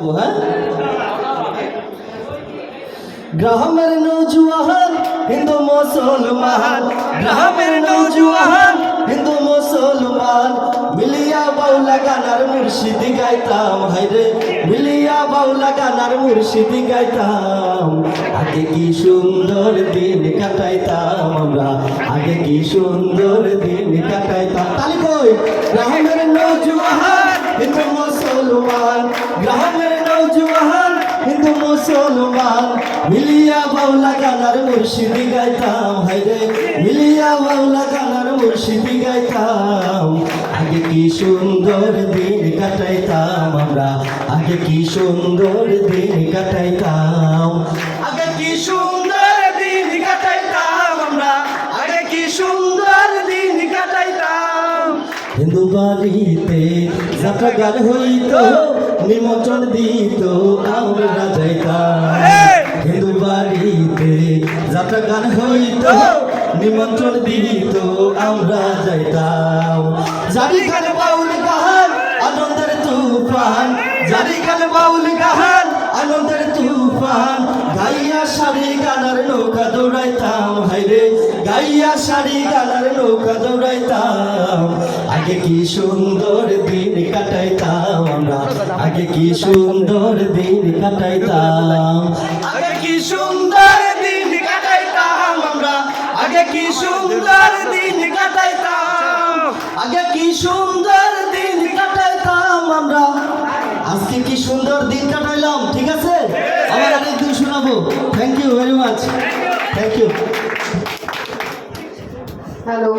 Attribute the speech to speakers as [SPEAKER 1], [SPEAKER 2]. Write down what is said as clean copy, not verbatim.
[SPEAKER 1] হ্যাঁ, গ্রামের নৌজওয়ান হিন্দু মুসলমান, গ্রামের নৌজওয়ান হিন্দু মুসলমান মিলিয়া বাউলা গানার মুর্শিদি গাইতাম। হাইরে মিলিয়া বাউলা গানার মুর্শিদি গাইতাম। আগে কি সুন্দর দিন কাটাইতাম আমরা, আগে কি সুন্দর দিন কাটাইতাম। তালি কই, গ্রামের নৌজওয়ান হিন্দু মুসলমান, গ্রামের নৌজওয়ান হিন্দু মুসলমান মিলিয়া বাউলা গানার মুর্শিদি গাইতাম। হাইরে মিলিয়া বাউলা গানার মুর্শিদি গাইতাম। আগে কি সুন্দর দিন কাটাইতাম আমরা, আগে কি সুন্দর দিন কাটাইতাম। আগে কি সুন্দর দিন কাটাইতাম আমরা, আগে কি সুন্দর দিন কাটাইতাম। হিন্দু বাড়িতে যাত্রা গান হইত, নিমন্ত্রণ দিত আমরা যাইতাম। হিন্দু বাড়িতে যাত্রা গান হইত, নিমন্ত্রণ দিত আমরা যাইতাম। জারি খান বাউল গান আনন্দের তুফান, জারি খান বাউল গান আনন্দের তুফান গাইয়া সারি গানার নৌকা দৌড়াইতাম। হাইরে গাইয়া সারি গানার নৌকা দৌড়াইতাম। আগে কি সুন্দর দিন কাটাইতাম আমরা, আগে কি সুন্দর দিন কাটাইতাম। আগে কি সুন্দর দিন কাটাইতাম আমরা, আগে কি সুন্দর দিন কাটাইতাম। আগে কি সুন্দর দিন কাটাইতাম আমরা, আজকে কি সুন্দর দিন কাটাইলাম। ঠিক আছে, আবার আরেকদিন শোনাবো। Thank you very much, thank you.
[SPEAKER 2] Hello.